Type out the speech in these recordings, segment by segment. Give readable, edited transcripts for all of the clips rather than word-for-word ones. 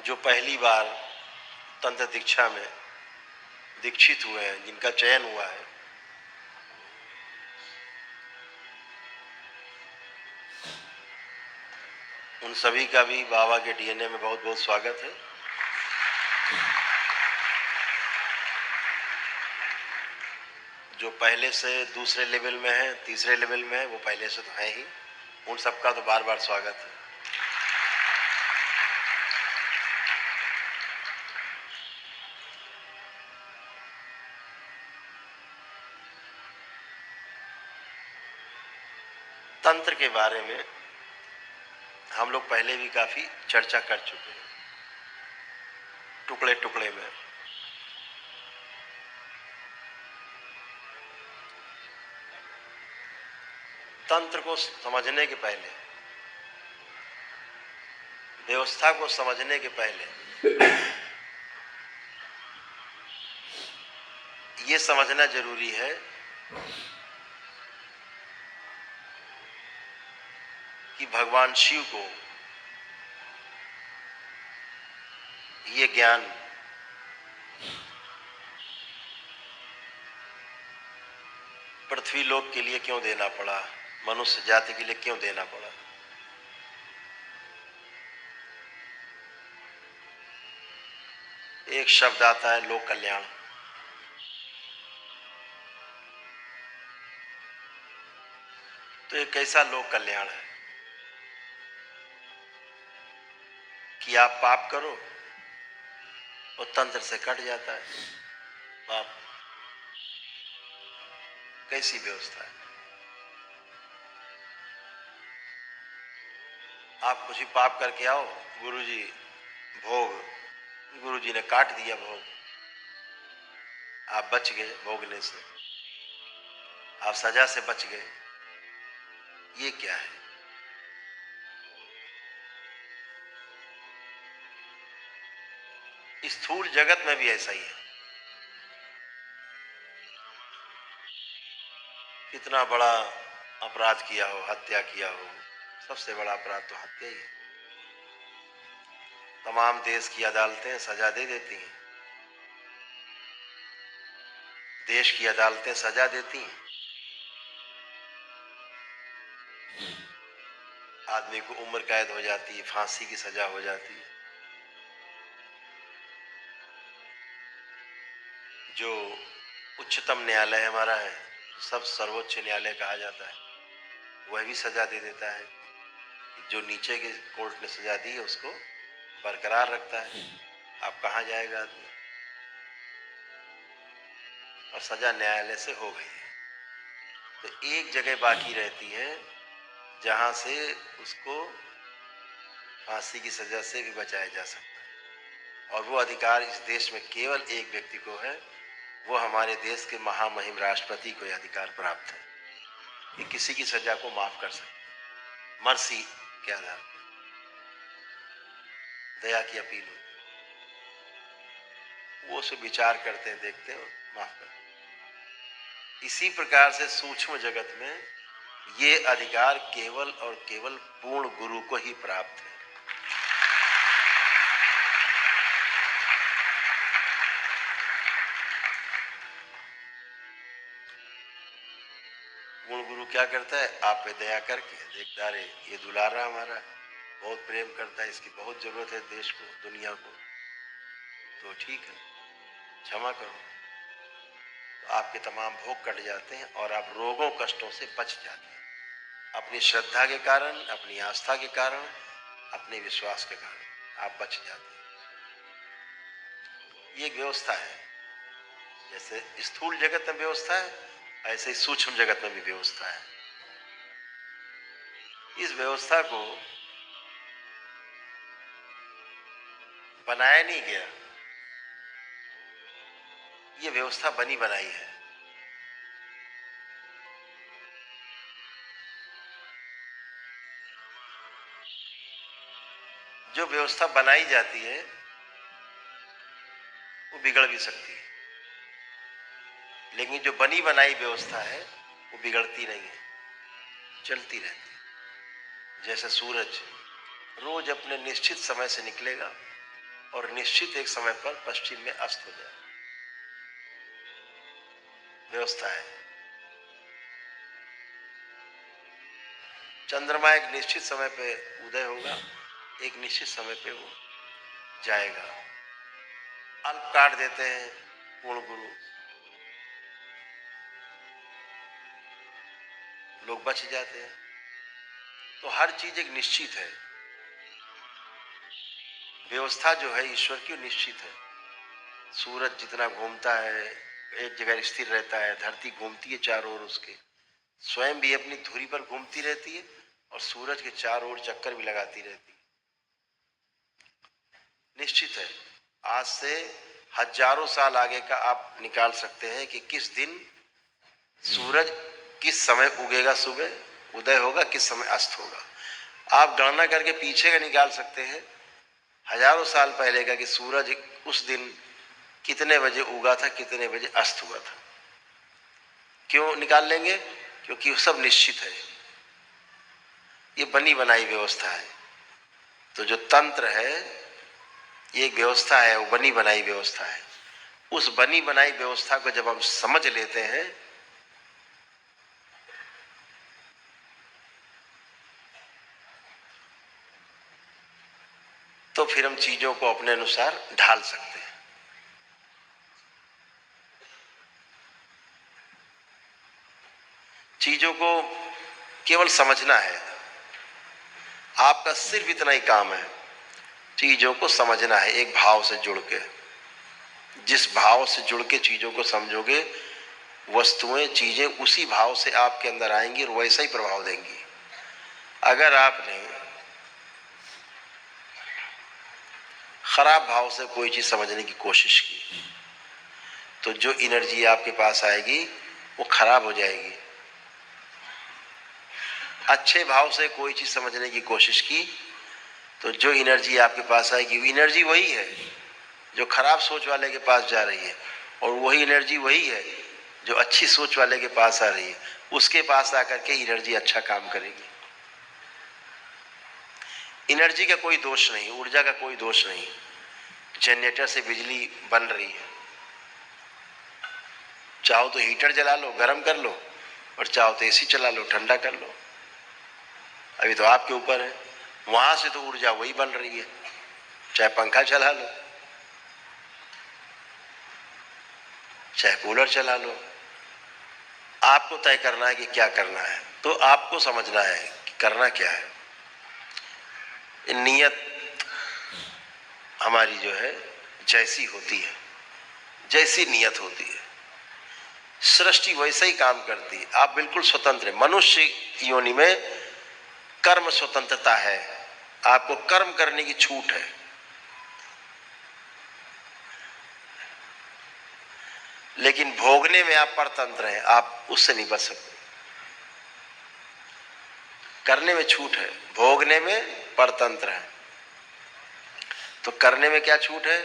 जो पहली बार तंत्र दीक्षा में दीक्षित हुए हैं, जिनका चयन हुआ है, उन सभी का भी बाबा के डीएनए में बहुत बहुत स्वागत है। जो पहले से दूसरे लेवल में है, तीसरे लेवल में है, वो पहले से तो है ही, उन सबका तो बार बार स्वागत है। तंत्र के बारे में हम लोग पहले भी काफी चर्चा कर चुके हैं, टुकड़े टुकड़े में। तंत्र को समझने के पहले, व्यवस्था को समझने के पहले ये समझना जरूरी है कि भगवान शिव को ये ज्ञान पृथ्वी लोक के लिए क्यों देना पड़ा, मनुष्य जाति के लिए क्यों देना पड़ा। एक शब्द आता है लोक कल्याण। तो एक कैसा लोक कल्याण है कि आप पाप करो और तंत्र से कट जाता है पाप। कैसी व्यवस्था है। आप कुछ ही पाप करके आओ, गुरुजी भोग, गुरुजी ने काट दिया भोग, आप बच गए भोगने से, आप सजा से बच गए। ये क्या है। स्थूल जगत में भी ऐसा ही है। कितना बड़ा अपराध किया हो, हत्या किया हो, सबसे बड़ा अपराध तो हत्या ही है। तमाम देश की अदालतें सजा दे देती हैं, देश की अदालतें सजा देती हैं। आदमी को उम्र कैद हो जाती है, फांसी की सजा हो जाती है। जो उच्चतम न्यायालय हमारा है, सब सर्वोच्च न्यायालय कहा जाता है, वह भी सजा दे देता है। जो नीचे के कोर्ट ने सजा दी है उसको बरकरार रखता है। अब कहाँ जाएगा आदमी। और सजा न्यायालय से हो गई है, तो एक जगह बाकी रहती है जहां से उसको फांसी की सजा से भी बचाया जा सकता है। और वो अधिकार इस देश में केवल एक व्यक्ति को है, वो हमारे देश के महामहिम राष्ट्रपति को यह अधिकार प्राप्त है कि किसी की सजा को माफ कर सकते, मर्सी के आधार पर, दया की अपील हो, वो उसे विचार करते हैं, देखते हैं और माफ करते हैं। इसी प्रकार से सूक्ष्म जगत में ये अधिकार केवल और केवल पूर्ण गुरु को ही प्राप्त है। पूर्ण गुरु क्या करता है, आप पे दया करके देखता है ये दुलारा हमारा बहुत प्रेम करता है, इसकी बहुत जरूरत है देश को, दुनिया को, तो ठीक है क्षमा करो। तो आपके तमाम भोग कट जाते हैं और आप रोगों कष्टों से बच जाते हैं, अपनी श्रद्धा के कारण, अपनी आस्था के कारण, अपने विश्वास के कारण आप बच जाते हैं। ये एक व्यवस्था है। जैसे स्थूल जगत में व्यवस्था है, ऐसे ही सूक्ष्म जगत में भी व्यवस्था है। इस व्यवस्था को बनाया नहीं गया, ये व्यवस्था बनी बनाई है। जो व्यवस्था बनाई जाती है वो बिगड़ भी सकती है, लेकिन जो बनी बनाई व्यवस्था है वो बिगड़ती नहीं है, चलती रहती है। जैसे सूरज रोज अपने निश्चित समय से निकलेगा और निश्चित एक समय पर पश्चिम में अस्त हो जाए। व्यवस्था है। चंद्रमा एक निश्चित समय पे उदय होगा, एक निश्चित समय पे वो जाएगा। अल्प काट देते हैं पूर्ण गुरु, लोग बच जाते हैं। तो हर चीज एक निश्चित है। व्यवस्था जो है ईश्वर की निश्चित है। सूरज जितना घूमता है, एक जगह स्थिर रहता है, धरती घूमती है चारों ओर उसके, स्वयं भी अपनी धुरी पर घूमती रहती है और सूरज के चारों ओर चक्कर भी लगाती रहती है। निश्चित है। आज से हजारों साल आगे का आप निकाल सकते हैं कि किस दिन सूरज किस समय उगेगा, सुबह उदय होगा, किस समय अस्त होगा। आप गणना करके पीछे का निकाल सकते हैं, हजारों साल पहले का, कि सूरज उस दिन कितने बजे उगा था, कितने बजे अस्त हुआ था। क्यों निकाल लेंगे? क्योंकि वो सब निश्चित है। ये बनी बनाई व्यवस्था है। तो जो तंत्र है ये एक व्यवस्था है, वो बनी बनाई व्यवस्था है। उस बनी बनाई व्यवस्था को जब हम समझ लेते हैं तो फिर हम चीजों को अपने अनुसार ढाल सकते हैं। चीजों को केवल समझना है। आपका सिर्फ इतना ही काम है, चीजों को समझना है एक भाव से जुड़ के। जिस भाव से जुड़ के चीजों को समझोगे, वस्तुएं चीजें उसी भाव से आपके अंदर आएंगी और वैसा ही प्रभाव देंगी। अगर आपने खराब भाव से कोई चीज समझने की कोशिश की तो जो एनर्जी आपके पास आएगी वो खराब हो जाएगी। अच्छे भाव से कोई चीज समझने की कोशिश की तो जो एनर्जी आपके पास आएगी वो एनर्जी वही है जो खराब सोच वाले के पास जा रही है, और वही एनर्जी वही है जो अच्छी सोच वाले के पास आ रही है। उसके पास आकर के एनर्जी अच्छा काम करेगी। एनर्जी का कोई दोष नहीं, ऊर्जा का कोई दोष नहीं। जनरेटर से बिजली बन रही है, चाहो तो हीटर जला लो, गर्म कर लो, और चाहो तो एसी चला लो, ठंडा कर लो। अभी तो आपके ऊपर है। वहां से तो ऊर्जा वही बन रही है, चाहे पंखा चला लो, चाहे कूलर चला लो। आपको तय करना है कि क्या करना है। तो आपको समझना है कि करना क्या है। नियत हमारी जो है जैसी होती है, जैसी नियत होती है, सृष्टि वैसा ही काम करती है। आप बिल्कुल स्वतंत्र है। मनुष्य योनि में कर्म स्वतंत्रता है, आपको कर्म करने की छूट है। लेकिन भोगने में आप परतंत्र हैं, आप उससे नहीं बच सकते। करने में छूट है, भोगने में परतंत्र है। तो करने में क्या छूट है?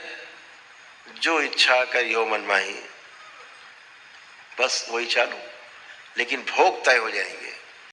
जो इच्छा करियो मन माही, बस वही चालू। लेकिन भोग तय हो जाएंगे।